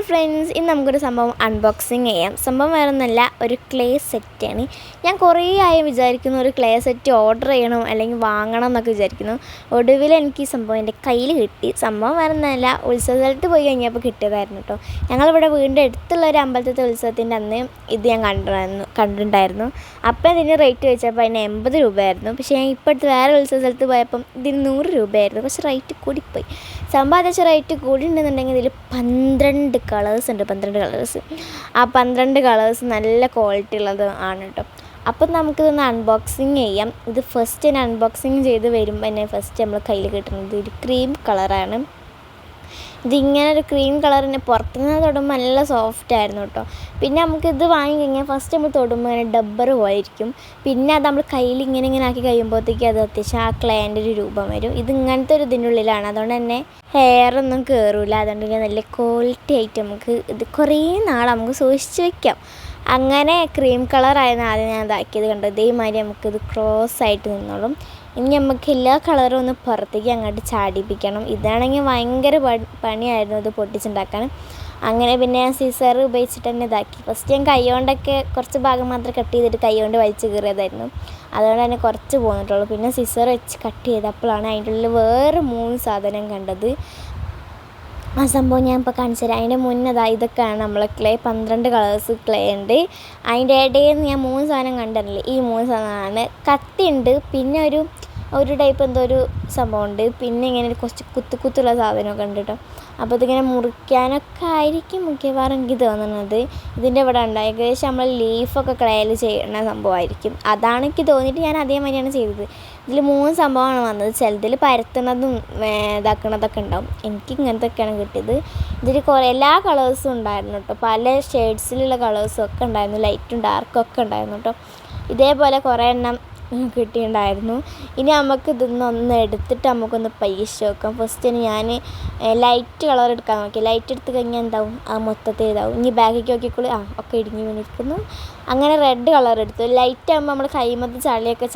Friends, ഇന്ന് നമുക്കൊരു സംഭവം അൺബോക്സിങ് ചെയ്യാം. സംഭവം വേറെ ഒന്നുമല്ല, ഒരു ക്ലേ സെറ്റാണ്. ഞാൻ കുറേ ആയി വിചാരിക്കുന്നു ഒരു ക്ലേ സെറ്റ് ഓർഡർ ചെയ്യണം അല്ലെങ്കിൽ വാങ്ങണം എന്നൊക്കെ വിചാരിക്കുന്നു. ഒടുവിൽ എനിക്ക് ഈ സംഭവം എൻ്റെ കയ്യിൽ കിട്ടി. സംഭവം വേറെ ഒന്നുമല്ല, ഉത്സവ സ്ഥലത്ത് പോയി കഴിഞ്ഞപ്പോൾ കിട്ടിയതായിരുന്നു കേട്ടോ. ഞങ്ങളിവിടെ വീടിൻ്റെ അടുത്തുള്ള ഒരു അമ്പലത്തെ ഉത്സവത്തിൻ്റെ അന്ന് ഇത് ഞാൻ കണ്ടിട്ടുണ്ടായിരുന്നു. അപ്പം ഇതിന് റേറ്റ് വെച്ചപ്പോൾ അതിന് 80 രൂപയായിരുന്നു. പക്ഷേ ഞാൻ ഇപ്പോഴത്തെ വേറെ ഉത്സവ സ്ഥലത്ത് പോയപ്പം ഇതിന് 100 രൂപയായിരുന്നു. പക്ഷേ റേറ്റ് കൂടിപ്പോയി. സംഭവം അത്യാവശ്യം റേറ്റ് കൂടിയിട്ടുണ്ടെന്നുണ്ടെങ്കിൽ ഇതിൽ 12 കളേഴ്സ് ഉണ്ട്. 12 കളേഴ്സ്. ആ 12 കളേഴ്സ് നല്ല ക്വാളിറ്റി ഉള്ളത് ആണ് കേട്ടോ. അപ്പം നമുക്കിതൊന്ന് അൺബോക്സിങ് ചെയ്യാം. ഇത് ഫസ്റ്റ് തന്നെ അൺബോക്സിങ് ചെയ്ത് വരുമ്പോൾ തന്നെ ഫസ്റ്റ് നമ്മൾ കയ്യിൽ കിട്ടുന്നത് ഒരു ക്രീം കളറാണ്. ഇതിങ്ങനെ ഒരു ക്രീം കളർ തന്നെ പുറത്തുനിന്ന് തൊടുമ്പോൾ നല്ല സോഫ്റ്റ് ആയിരുന്നു കേട്ടോ. പിന്നെ നമുക്കിത് വാങ്ങിക്കഴിഞ്ഞാൽ ഫസ്റ്റ് നമ്മൾ തൊടുമ്പോൾ ഇങ്ങനെ ഡബ്ബർ പോയിരിക്കും. പിന്നെ അത് നമ്മൾ കയ്യിൽ ഇങ്ങനെ ആക്കി കഴിയുമ്പോഴത്തേക്ക് അത് അത്യാവശ്യം ആ ക്ലേൻ്റെ ഒരു രൂപം വരും. ഇത് ഇങ്ങനത്തെ ഒരു ഇതിനുള്ളിലാണ്, അതുകൊണ്ട് തന്നെ ഹെയറൊന്നും കയറില്ല. അതുകൊണ്ട് തന്നെ നല്ല ക്വാളിറ്റി ആയിട്ട് നമുക്ക് ഇത് കുറേ നാൾ നമുക്ക് സൂക്ഷിച്ച് വയ്ക്കാം. അങ്ങനെ ക്രീം കളറായിരുന്നു ആദ്യം ഞാൻ ഇതാക്കിയത് കണ്ടത്. ഇതേമാതിരി നമുക്കിത് ക്രോസ് ആയിട്ട് നിന്നോളും. ഇനി നമുക്ക് എല്ലാ കളറും ഒന്ന് പുറത്തേക്ക് അങ്ങോട്ട് ചാടിപ്പിക്കണം. ഇതാണെങ്കിൽ ഭയങ്കര പണിയായിരുന്നു ഇത് പൊട്ടിച്ചുണ്ടാക്കാൻ. അങ്ങനെ പിന്നെ ഞാൻ സിസർ ഉപയോഗിച്ചിട്ട് തന്നെ ഇതാക്കി. ഫസ്റ്റ് ഞാൻ കൈകൊണ്ടൊക്കെ കുറച്ച് ഭാഗം മാത്രം കട്ട് ചെയ്തിട്ട് കൈകൊണ്ട് വലിച്ച് കീറിയതായിരുന്നു. അതുകൊണ്ട് തന്നെ കുറച്ച് പോന്നിട്ടുള്ളൂ. പിന്നെ സിസർ വെച്ച് കട്ട് ചെയ്തപ്പോഴാണ് അതിൻ്റെ ഉള്ളിൽ വേറെ 3 സാധനം കണ്ടത്. ആ സംഭവം ഞാൻ ഇപ്പോൾ കാണിച്ചു തരാം. അതിൻ്റെ മുന്നേ ഇതൊക്കെയാണ് നമ്മളെ ക്ലേ. 12 കളേഴ്സ് ക്ലേ ഉണ്ട്. അതിൻ്റെ ഇടയിൽ നിന്ന് ഞാൻ 3 സാധനം കണ്ടിട്ടില്ലേ, ഈ 3 സാധനമാണ്. കത്തിയുണ്ട്, പിന്നെ ഒരു ടൈപ്പ് എന്തോ ഒരു സംഭവമുണ്ട്, പിന്നെ ഇങ്ങനെ കുറച്ച് കുത്തുള്ള സാധനമൊക്കെ ഉണ്ട് കേട്ടോ. അപ്പോൾ ഇതിങ്ങനെ മുറിക്കാനൊക്കെ ആയിരിക്കും മിക്കവാറും എനിക്ക് തോന്നുന്നത്. ഇതിൻ്റെ ഇവിടെ ഉണ്ട് ഏകദേശം നമ്മൾ ലീഫൊക്കെ ക്ലേയിൽ ചെയ്യുന്ന സംഭവമായിരിക്കും. അതാണ് എനിക്ക് തോന്നിയിട്ട് ഞാൻ അതേമാതിരിയാണ് ചെയ്തത്. ഇതിൽ 3 സംഭവമാണ് വന്നത്. ചിലതിൽ പരത്തുന്നതും ഇതാക്കുന്നതൊക്കെ ഉണ്ടാവും. എനിക്ക് ഇങ്ങനത്തെയൊക്കെയാണ് കിട്ടിയത്. ഇതിൽ എല്ലാ കളേഴ്സും ഉണ്ടായിരുന്നു കേട്ടോ. പല ഷെയ്ഡ്സിലുള്ള കളേഴ്സും ഒക്കെ ഉണ്ടായിരുന്നു. ലൈറ്റും ഡാർക്കും ഒക്കെ ഉണ്ടായിരുന്നു കേട്ടോ. ഇതേപോലെ കുറേ എണ്ണം കിട്ടിയിട്ടുണ്ടായിരുന്നു. ഇനി നമുക്ക് ഇതൊന്ന് എടുത്തിട്ട് നമുക്കൊന്ന് പരീക്ഷ നോക്കാം. ഫസ്റ്റ് ഞാൻ ലൈറ്റ് കളർ എടുക്കാൻ നോക്കി. ലൈറ്റ് എടുത്ത് കഴിഞ്ഞാൽ എന്താവും, ആ മൊത്തത്തിൽ ഇതാവും. ഇനി ബാഗിലേക്ക് നോക്കിക്കോളൂ, ഒക്കെ ഇടിഞ്ഞ് വീണിരിക്കുന്നു. അങ്ങനെ റെഡ് കളർ എടുത്തു. ലൈറ്റ് ആകുമ്പോൾ നമ്മൾ കൈമത്ത്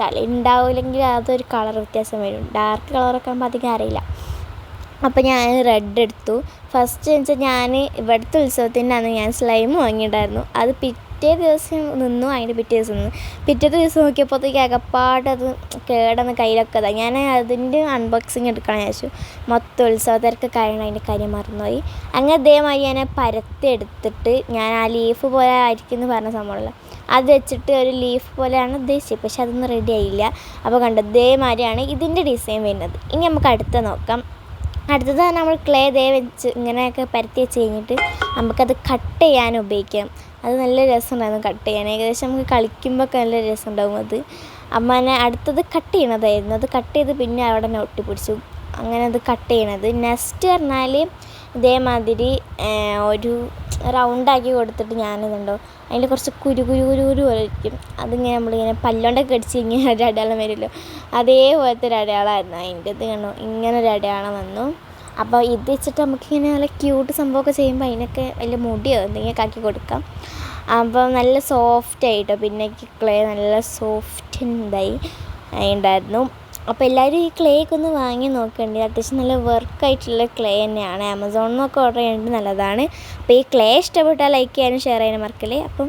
ചളി ഉണ്ടാവില്ലെങ്കിൽ അതൊരു കളർ വ്യത്യാസം വരും. ഡാർക്ക് കളറൊക്കെ ആകുമ്പോൾ അധികം അറിയില്ല. അപ്പോൾ ഞാൻ റെഡ് എടുത്തു. ഫസ്റ്റ് എന്ന് വെച്ചാൽ ഞാൻ ഇവിടുത്തെ ഉത്സവത്തിൻ്റെ അന്ന് ഞാൻ സ്ലൈം വാങ്ങിയിട്ടുണ്ടായിരുന്നു. അത് പിറ്റേ ദിവസം നിന്നു. അതിൻ്റെ പിറ്റത്തെ ദിവസം നോക്കിയപ്പോഴത്തേക്ക് അകപ്പാട് അത് കേടന്ന് കയ്യിലൊക്കെ ഇതായി. ഞാൻ അതിൻ്റെ അൺബോക്സിങ് എടുക്കണം വിചാരിച്ചു. മൊത്തം ഉത്സവത്തിരക്ക് കഴിയണം, അതിൻ്റെ കാര്യം മറന്നുപോയി. അങ്ങനെ ഇതേമാതിരി ഞാൻ പരത്തി എടുത്തിട്ട് ഞാൻ ആ ലീഫ് പോലെ ആയിരിക്കും എന്ന് പറഞ്ഞ സംഭവമല്ല, അത് വെച്ചിട്ട് ഒരു ലീഫ് പോലെയാണ് ഉദ്ദേശിച്ചത്. പക്ഷെ അതൊന്നും റെഡി ആയില്ല. അപ്പോൾ കണ്ടത് ഇതേമാതിരിയാണ് ഇതിൻ്റെ ഡിസൈൻ വരുന്നത്. ഇനി നമുക്ക് അടുത്ത നോക്കാം. അടുത്തത് നമ്മൾ ക്ലേ വെച്ച് ഇങ്ങനെയൊക്കെ പരത്തി വെച്ച് കഴിഞ്ഞിട്ട് നമുക്കത് കട്ട് ചെയ്യാൻ ഉപയോഗിക്കാം. അത് നല്ല രസമുണ്ടായിരുന്നു കട്ട് ചെയ്യാൻ. ഏകദേശം നമുക്ക് കളിക്കുമ്പോഴൊക്കെ നല്ല രസമുണ്ടാകും അത്. അമ്മനെ അടുത്തത് കട്ട് ചെയ്യണതായിരുന്നു. അത് കട്ട് ചെയ്ത് പിന്നെ അവിടെ തന്നെ ഒട്ടിപ്പിടിച്ചു. അങ്ങനെ അത് കട്ട് ചെയ്യണത്. നെക്സ്റ്റ് പറഞ്ഞാൽ ഇതേമാതിരി ഒരു റൗണ്ടാക്കി കൊടുത്തിട്ട് ഞാനിതുണ്ടോ അതിൻ്റെ കുറച്ച് കുരു പോലെ ഇരിക്കും. അതിങ്ങനെ നമ്മളിങ്ങനെ പല്ലോണ്ടൊക്കെ കടിച്ച് ഇങ്ങനെ ഒരു അടയാളം വരുമല്ലോ, അതേപോലത്തെ ഒരു അടയാളമായിരുന്നു അതിൻ്റെ. ഇത് കണ്ടോ, ഇങ്ങനെ ഒരു അടയാളം വന്നു. അപ്പോൾ ഇത് വെച്ചിട്ട് നമുക്കിങ്ങനെ നല്ല ക്യൂട്ട് സംഭവമൊക്കെ ചെയ്യുമ്പോൾ അതിനൊക്കെ വലിയ മുടിയോ എന്തെങ്കിലുമൊക്കെ ആക്കി കൊടുക്കാം. അപ്പോൾ നല്ല സോഫ്റ്റ് ആയിട്ടോ. പിന്നെ ക്ലേ നല്ല സോഫ്റ്റ് ഉണ്ടായിരുന്നു. അപ്പോൾ എല്ലാവരും ഈ ക്ലേക്ക് ഒന്ന് വാങ്ങി നോക്കേണ്ടത്. അത്യാവശ്യം നല്ല വർക്കായിട്ടുള്ള ക്ലേ തന്നെയാണ്. ആമസോണിൽ നിന്നൊക്കെ ഓർഡർ ചെയ്യേണ്ടത് നല്ലതാണ്. അപ്പോൾ ഈ ക്ലേ ഇഷ്ടപ്പെട്ടാൽ ലൈക്ക് ചെയ്യാനും ഷെയർ ചെയ്യാനും മറക്കല്ലേ. അപ്പം